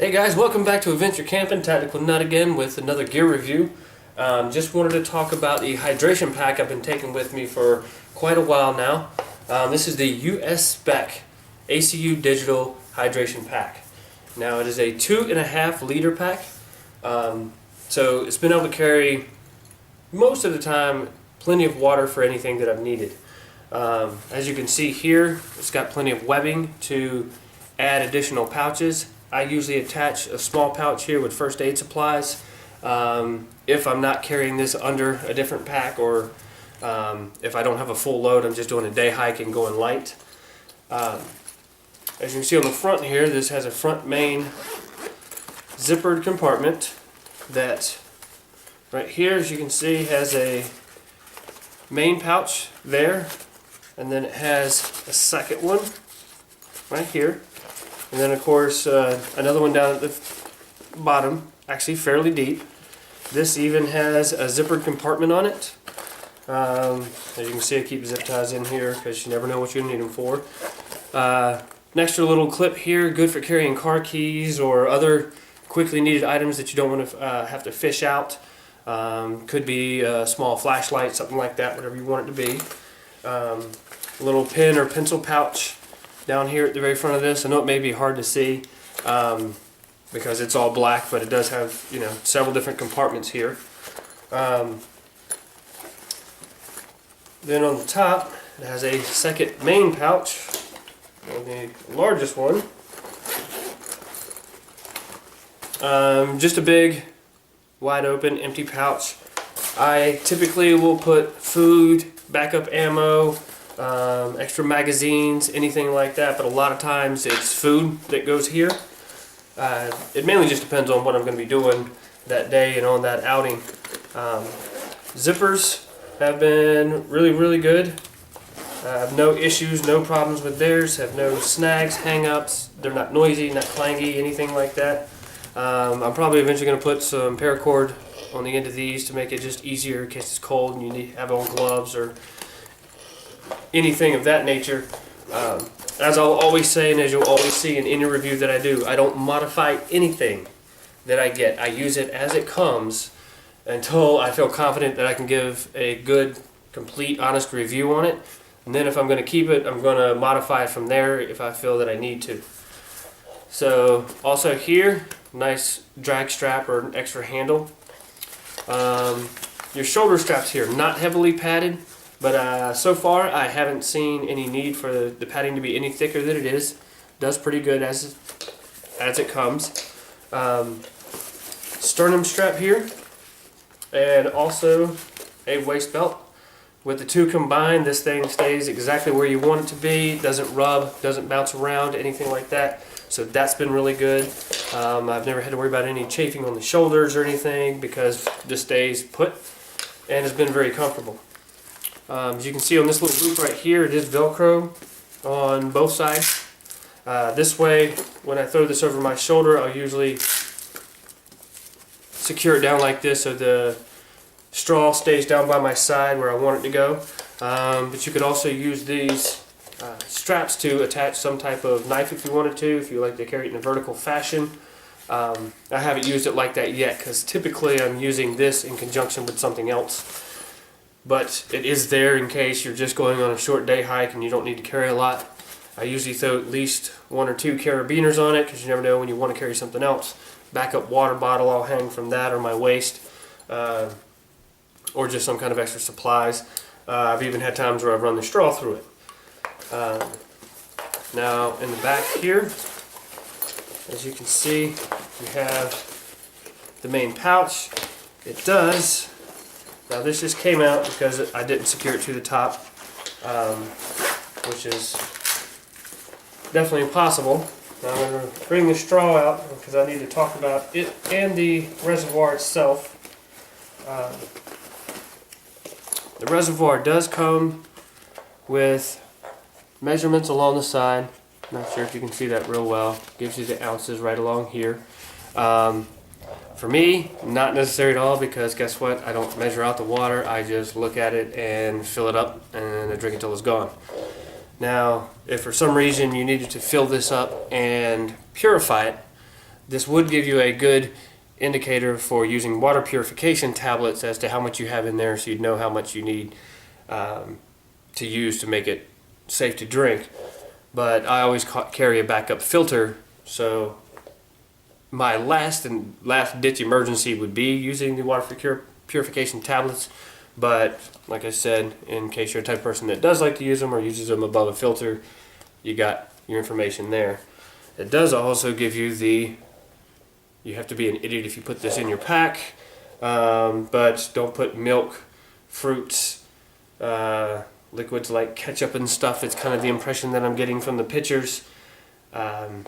Hey guys, welcome back to Adventure Camping. Tactical Nut again with another gear review. Just wanted to talk about the hydration pack I've been taking with me for quite a while now. This is the US Spec ACU Digital Hydration Pack. Now it is a 2.5 liter pack, so it's been able to carry most of the time plenty of water for anything that I've needed. As you can see here, it's got plenty of webbing to add additional pouches. I usually attach a small pouch here with first aid supplies if I'm not carrying this under a different pack, or if I don't have a full load, I'm just doing a day hike and going light. As you can see on the front here, this has a front main zippered compartment that right here, as you can see, has a main pouch there, and then it has a second one right here. And then of course another one down at the bottom, actually fairly deep. This even has a zippered compartment on it. As you can see, I keep zip ties in here because you never know what you need them for. An extra little clip here, good for carrying car keys or other quickly needed items that you don't want to have to fish out. Could be a small flashlight, something like that, whatever you want it to be. A little pen or pencil pouch down here at the very front of this. I know it may be hard to see because it's all black, but it does have, you know, several different compartments here. Then on the top, it has a second main pouch, the largest one. Just a big, wide open, empty pouch. I typically will put food, backup ammo, extra magazines, anything like that, but a lot of times it's food that goes here. It mainly just depends on what I'm going to be doing that day and on that outing. Zippers have been really good. I have no issues, no problems with theirs, have no snags, hang-ups, they're not noisy, not clangy, anything like that. I'm probably eventually going to put some paracord on the end of these to make it just easier in case it's cold and you need to have on gloves or anything of that nature. As I'll always say, and as you'll always see in any review that I do, I don't modify anything that I get. I use it as it comes until I feel confident that I can give a good, complete, honest review on it. And then if I'm going to keep it, I'm going to modify it from there if I feel that I need to. So also here, nice drag strap or an extra handle. Your shoulder straps here, not heavily padded. But so far, I haven't seen any need for the padding to be any thicker than it is. Does pretty good as it comes. Sternum strap here, and also a waist belt. With the two combined, this thing stays exactly where you want it to be. Doesn't rub, doesn't bounce around, anything like that. So that's been really good. I've never had to worry about any chafing on the shoulders or anything because this stays put and has been very comfortable. As you can see on this little loop right here, it is Velcro on both sides. This way, when I throw this over my shoulder, I'll usually secure it down like this so the straw stays down by my side where I want it to go. But you could also use these straps to attach some type of knife if you wanted to, if you like to carry it in a vertical fashion. I haven't used it like that yet because typically I'm using this in conjunction with something else. But it is there in case you're just going on a short day hike and you don't need to carry a lot. I usually throw at least 1 or 2 carabiners on it because you never know when you want to carry something else. Backup water bottle I'll hang from that or my waist, or just some kind of extra supplies. I've even had times where I've run the straw through it. Now in the back here, as you can see, you have the main pouch. It does. Now this just came out because I didn't secure it to the top, which is definitely impossible. Now I'm going to bring the straw out because I need to talk about it and the reservoir itself. The reservoir does come with measurements along the side. Not sure if you can see that real well. Gives you the ounces right along here. For me, not necessary at all because guess what? I don't measure out the water. I just look at it and fill it up and I drink it till it's gone. Now, if for some reason you needed to fill this up and purify it, this would give you a good indicator for using water purification tablets as to how much you have in there, so you'd know how much you need to use to make it safe to drink. But I always carry a backup filter, so my last ditch emergency would be using the water purification tablets. But like I said, in case you're a type of person that does like to use them or uses them above a filter, you got your information there. It does also give you you have to be an idiot if you put this in your pack, but don't put milk, fruits, liquids like ketchup and stuff. It's kind of the impression that I'm getting from the pictures. I'm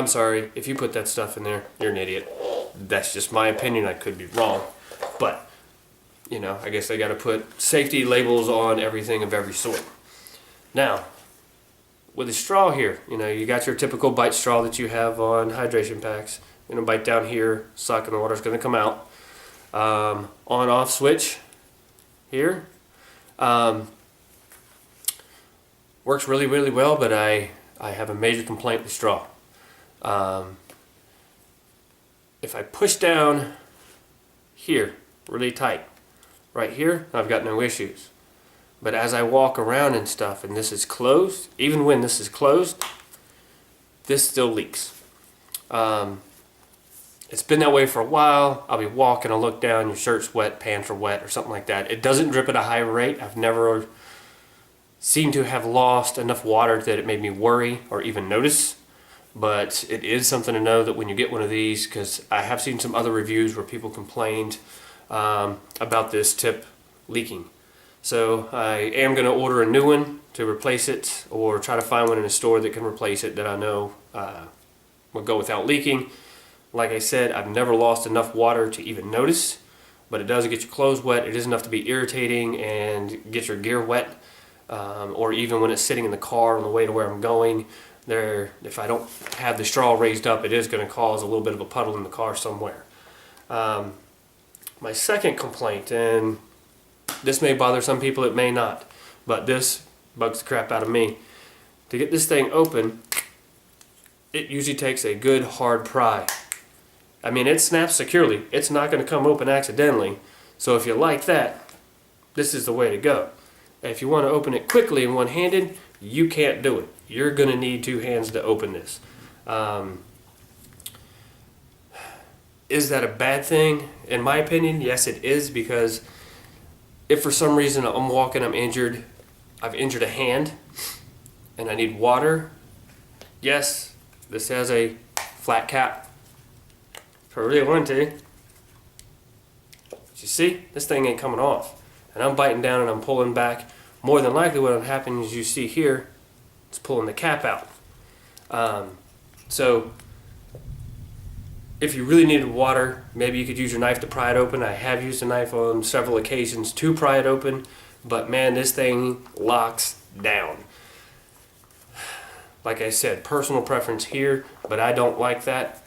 sorry, if you put that stuff in there, you're an idiot. That's just my opinion. I could be wrong. But, you know, I guess they got to put safety labels on everything of every sort. Now, with the straw here, you know, you got your typical bite straw that you have on hydration packs. You're going to bite down here, suck, and the water's going to come out. On-off switch here. Works really, really well, but I have a major complaint with straw. If I push down here really tight, right here, I've got no issues. But as I walk around and stuff, and this is closed, even when this is closed, this still leaks. It's been that way for a while. I'll be walking, I'll look down, your shirt's wet, pants are wet, or something like that. It doesn't drip at a high rate. I've never seemed to have lost enough water that it made me worry or even notice. But it is something to know that when you get one of these, because I have seen some other reviews where people complained about this tip leaking. So I am going to order a new one to replace it, or try to find one in a store that can replace it that I know will go without leaking. Like I said, I've never lost enough water to even notice, but it does get your clothes wet. It is enough to be irritating and get your gear wet, or even when it's sitting in the car on the way to where I'm going. If I don't have the straw raised up, it is going to cause a little bit of a puddle in the car somewhere. My second complaint, and this may bother some people, it may not, but this bugs the crap out of me. To get this thing open, it usually takes a good hard pry. I mean, it snaps securely. It's not going to come open accidentally. So if you like that, this is the way to go. If you want to open it quickly and one-handed, you can't do it. You're going to need two hands to open this. Is that a bad thing? In my opinion, yes it is, because if for some reason I'm walking, I'm injured, I've injured a hand, and I need water, yes, this has a flat cap. If I really want to, but you see, this thing ain't coming off. And I'm biting down and I'm pulling back. More than likely what will happen is you see here, it's pulling the cap out. So if you really needed water, maybe you could use your knife to pry it open. I have used a knife on several occasions to pry it open, but man, this thing locks down. Like I said, personal preference here, but I don't like that.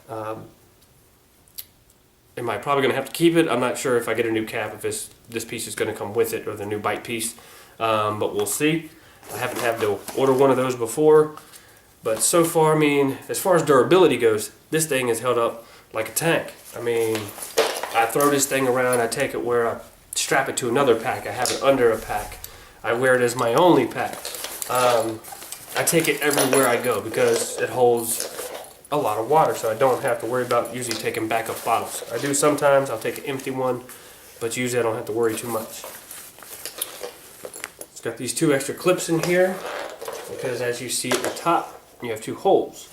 Am I probably going to have to keep it? I'm not sure if I get a new cap, if this piece is going to come with it, or the new bite piece, but we'll see. I haven't had to order one of those before, but so far, I mean, as far as durability goes, this thing is held up like a tank. I mean, I throw this thing around, I take it where I strap it to another pack, I have it under a pack, I wear it as my only pack. I take it everywhere I go because it holds a lot of water, so I don't have to worry about usually taking backup bottles. I do sometimes, I'll take an empty one, but usually I don't have to worry too much. It's got these two extra clips in here because, as you see at the top, you have two holes.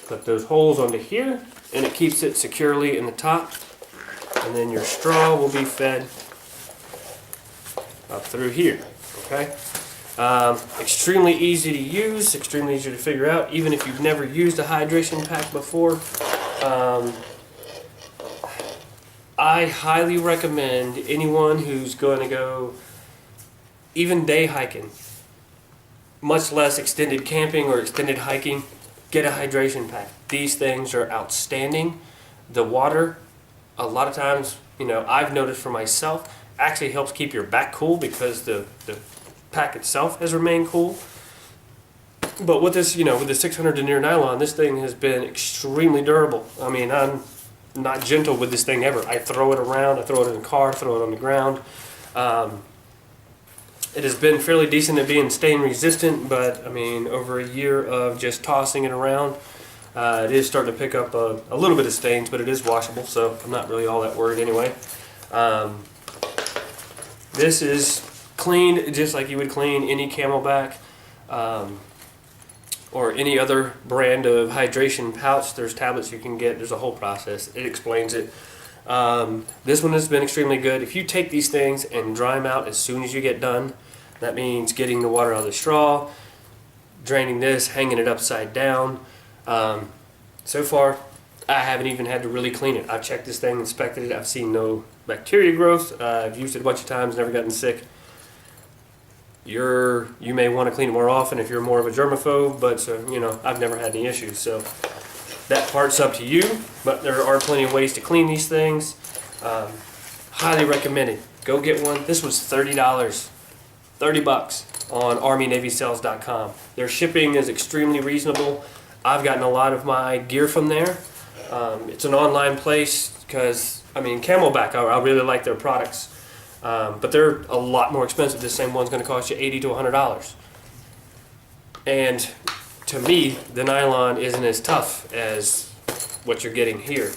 Put those holes onto here and it keeps it securely in the top, and then your straw will be fed up through here. Okay? Extremely easy to use, extremely easy to figure out, even if you've never used a hydration pack before. I highly recommend anyone who's going to go even day hiking, much less extended camping or extended hiking, get a hydration pack. These things are outstanding. The water, a lot of times, you know, I've noticed for myself, actually helps keep your back cool because the pack itself has remained cool. But with this, with the 600 denier nylon, this thing has been extremely durable. I mean, I'm not gentle with this thing ever. I throw it around, I throw it in the car, throw it on the ground. It has been fairly decent at being stain resistant, but I mean, over a year of just tossing it around, it is starting to pick up a little bit of stains, but it is washable, so I'm not really all that worried anyway. This is cleaned just like you would clean any Camelback or any other brand of hydration pouch. There's tablets you can get. There's a whole process. It explains it. This one has been extremely good. If you take these things and dry them out as soon as you get done, that means getting the water out of the straw, draining this, hanging it upside down. So far, I haven't even had to really clean it. I've checked this thing, inspected it. I've seen no bacteria growth. I've used it a bunch of times, never gotten sick. You may want to clean it more often if you're more of a germaphobe, but I've never had any issues. So that part's up to you, but there are plenty of ways to clean these things. Highly recommended. Go get one. This was $30, $30 on ArmyNavySales.com. Their shipping is extremely reasonable. I've gotten a lot of my gear from there. It's an online place because, Camelback, I really like their products. But they're a lot more expensive. This same one's going to cost you $80 to $100. And to me, the nylon isn't as tough as what you're getting here.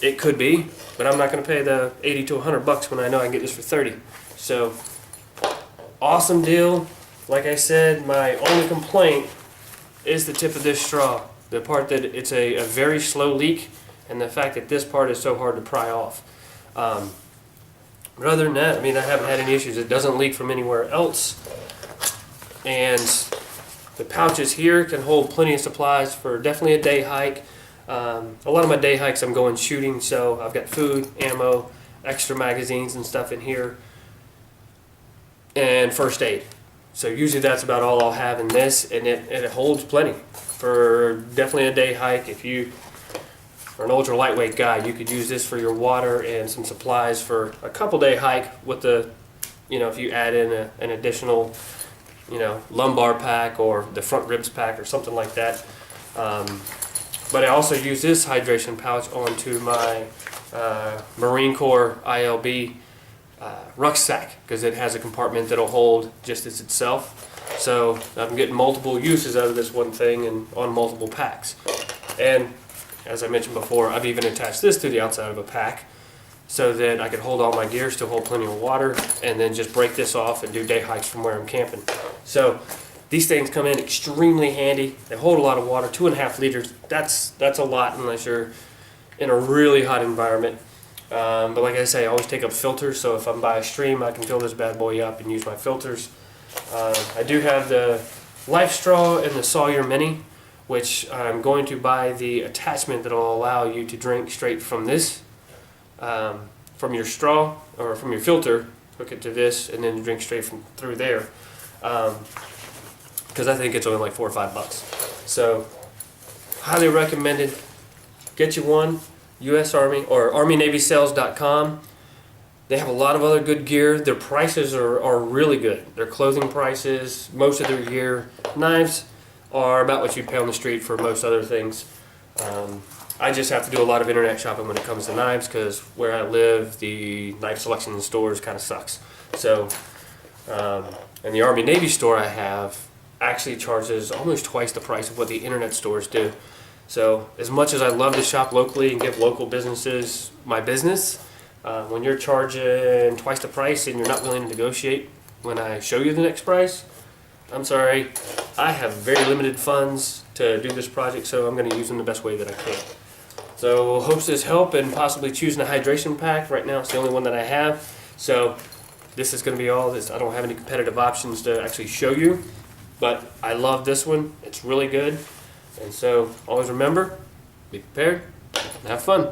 It could be, but I'm not going to pay the $80 to $100 when I know I can get this for $30. So, awesome deal. Like I said, my only complaint is the tip of this straw. The part that it's a very slow leak, and the fact that this part is so hard to pry off. But other than that, I haven't had any issues. It doesn't leak from anywhere else. And the pouches here can hold plenty of supplies for definitely a day hike. A lot of my day hikes I'm going shooting, so I've got food, ammo, extra magazines and stuff in here, and first aid. So usually that's about all I'll have in this, and it holds plenty for definitely a day hike. If you are an ultra lightweight guy, you could use this for your water and some supplies for a couple day hike with the, if you add in an additional, lumbar pack or the front ribs pack or something like that. But I also use this hydration pouch onto my Marine Corps ILB rucksack because it has a compartment that'll hold just as itself. So I'm getting multiple uses out of this one thing and on multiple packs. And as I mentioned before, I've even attached this to the outside of a pack so that I can hold all my gear, still hold plenty of water, and then just break this off and do day hikes from where I'm camping. So these things come in extremely handy. They hold a lot of water, 2.5 liters. That's a lot unless you're in a really hot environment. But like I say, I always take up filters, so if I'm by a stream, I can fill this bad boy up and use my filters. I do have the Life Straw and the Sawyer Mini, which I'm going to buy the attachment that will allow you to drink straight from this, from your straw or from your filter, hook it to this, and then drink straight from through there. Because I think it's only like $4 or $5. So, highly recommended. Get you one. U.S. Army or ArmyNavySales.com. They have a lot of other good gear. Their prices are really good. Their clothing prices, most of their gear, knives are about what you'd pay on the street for most other things. I just have to do a lot of internet shopping when it comes to knives because where I live, the knife selection in the stores kind of sucks. So, and the Army Navy store I have actually charges almost twice the price of what the internet stores do. So as much as I love to shop locally and give local businesses my business, when you're charging twice the price and you're not willing to negotiate when I show you the next price, I'm sorry, I have very limited funds to do this project, so I'm going to use them the best way that I can. So hopes this help in possibly choosing a hydration pack. Right now it's the only one that I have, so this is going to be all this. I don't have any competitive options to actually show you, but I love this one. It's really good. And so always remember, be prepared and have fun.